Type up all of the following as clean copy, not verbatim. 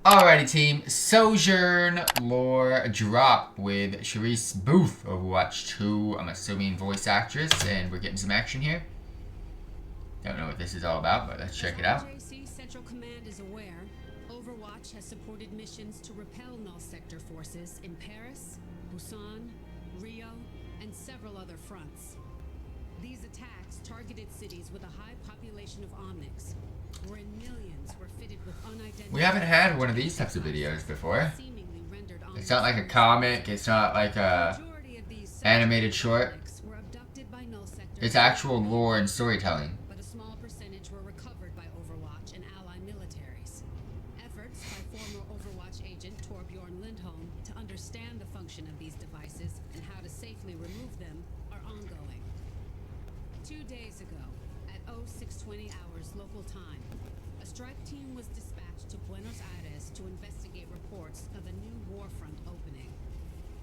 Alrighty team, Sojourn lore drop with Cherise Boothe, Overwatch 2, I'm assuming voice actress, and we're getting some action here. Don't know what this is all about, but let's check it out. IJC Central Command is aware, Overwatch has supported missions to repel null sector forces in Paris, Busan, Rio, and several other fronts. These attacks targeted cities with a high population of Omnics, wherein millions were fitted with unidentified... We haven't had one of these types of videos before. It's not like a comic, it's not like a animated short. It's actual lore and storytelling. But a small percentage were recovered by Overwatch and ally militaries. Efforts by former Overwatch agent Torbjorn Lindholm to understand the function of these devices and how to safely remove them are ongoing. 2 days ago, at 0620 hours local time, a strike team was dispatched to Buenos Aires to investigate reports of a new warfront opening.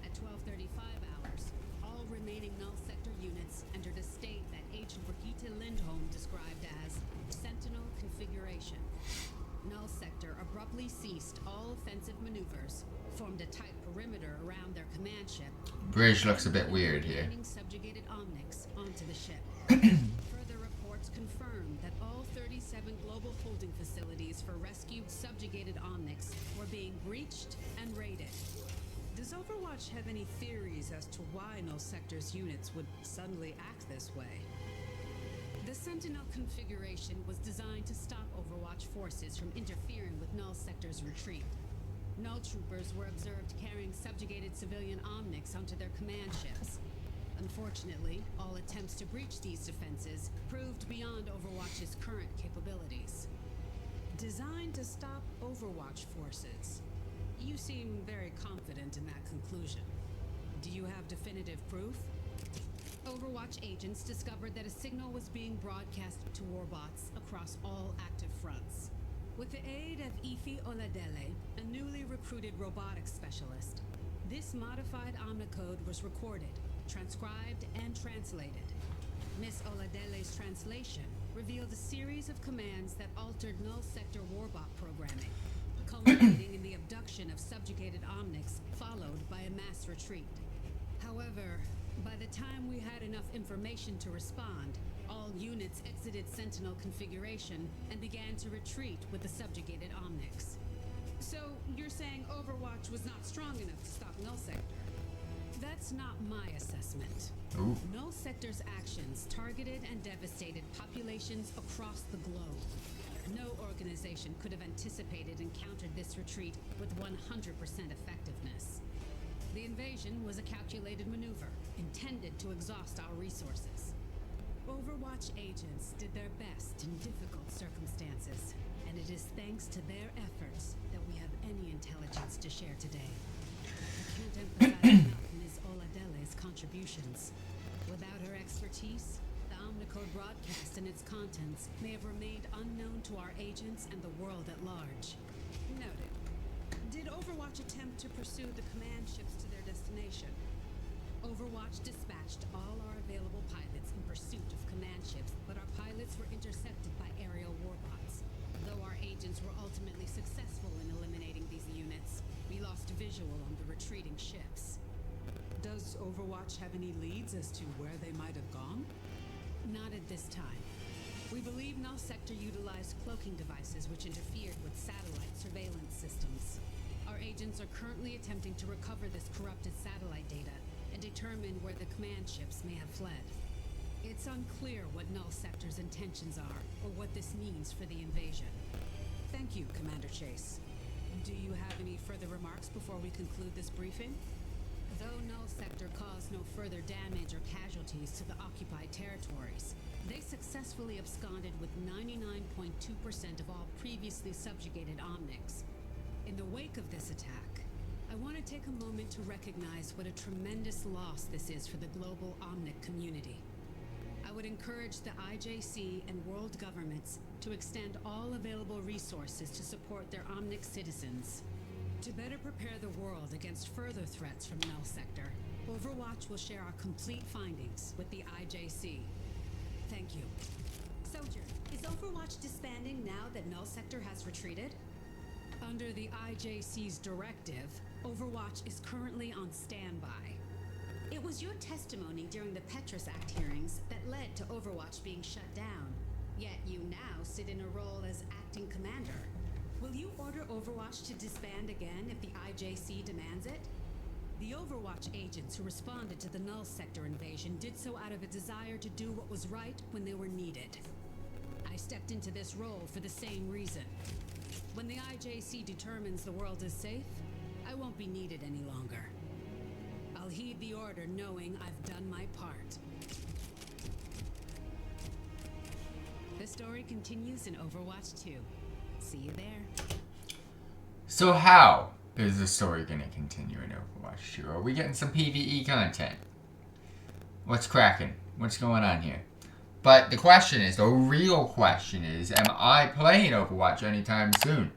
At 12:35 hours, all remaining null sector units entered a state that Agent Brigitte Lindholm described as Sentinel configuration. Null sector abruptly ceased all offensive maneuvers, formed a tight perimeter around their command ship. Bridge looks a bit weird here. Subjugated Omnics onto the ship. Further reports confirmed that all 37 global holding facilities for rescued subjugated Omnics were being breached and raided. Does Overwatch have any theories as to why Null Sector's units would suddenly act this way? The Sentinel configuration was designed to stop Overwatch forces from interfering with Null Sector's retreat. Null troopers were observed carrying subjugated civilian Omnics onto their command ships. Unfortunately, all attempts to breach these defenses proved beyond Overwatch's current capabilities. Designed to stop Overwatch forces. You seem very confident in that conclusion. Do you have definitive proof? Overwatch agents discovered that a signal was being broadcast to warbots across all active fronts. With the aid of Ifi Oladele, a newly recruited robotics specialist, this modified omnicode was recorded, transcribed, and translated. Miss Oladele's translation revealed a series of commands that altered null sector warbot programming, culminating in the abduction of subjugated Omnics, followed by a mass retreat. However, by the time we had enough information to respond, all units exited Sentinel configuration and began to retreat with the subjugated Omnics. So, you're saying Overwatch was not strong enough to stop Null Sector? That's not my assessment. Ooh. Null Sector's actions targeted and devastated populations across the globe. No organization could have anticipated and countered this retreat with 100% effectiveness. The invasion was a calculated maneuver, intended to exhaust our resources. Overwatch agents did their best in difficult circumstances, and it is thanks to their efforts that we have any intelligence to share today. I can't emphasize enough Ms. Oladele's contributions. Without her expertise, the Omnicode broadcast and its contents may have remained unknown to our agents and the world at large. Noted. Did Overwatch attempt to pursue the command ships to their destination? Overwatch dispatched all our available pilots in pursuit of command ships, but our pilots were intercepted by aerial warbots. Though our agents were ultimately successful in eliminating these units, we lost visual on the retreating ships. Does Overwatch have any leads as to where they might have gone? Not at this time. We believe Null Sector utilized cloaking devices which interfered with satellite surveillance systems. Our agents are currently attempting to recover this corrupted satellite data and determine where the command ships may have fled. It's unclear what Null Sector's intentions are or what this means for the invasion. Thank you, Commander Chase. Do you have any further remarks before we conclude this briefing? Though Null Sector caused no further damage or casualties to the occupied territories, they successfully absconded with 99.2% of all previously subjugated Omnics. In the wake of this attack, I want to take a moment to recognize what a tremendous loss this is for the global Omnic community. I would encourage the IJC and world governments to extend all available resources to support their Omnic citizens. To better prepare the world against further threats from Null Sector, Overwatch will share our complete findings with the IJC. Thank you. Sojourn, is Overwatch disbanding now that Null Sector has retreated? Under the IJC's directive, Overwatch is currently on standby. It was your testimony during the Petrus Act hearings that led to Overwatch being shut down. Yet you now sit in a role as acting commander. Will you order Overwatch to disband again if the IJC demands it? The Overwatch agents who responded to the Null Sector invasion did so out of a desire to do what was right when they were needed. I stepped into this role for the same reason. When the IJC determines the world is safe, I won't be needed any longer. I'll heed the order knowing I've done my part. The story continues in Overwatch 2. See you there. So how is the story going to continue in Overwatch 2? Are we getting some PvE content? What's cracking? What's going on here? But the question is, the real question is, am I playing Overwatch anytime soon?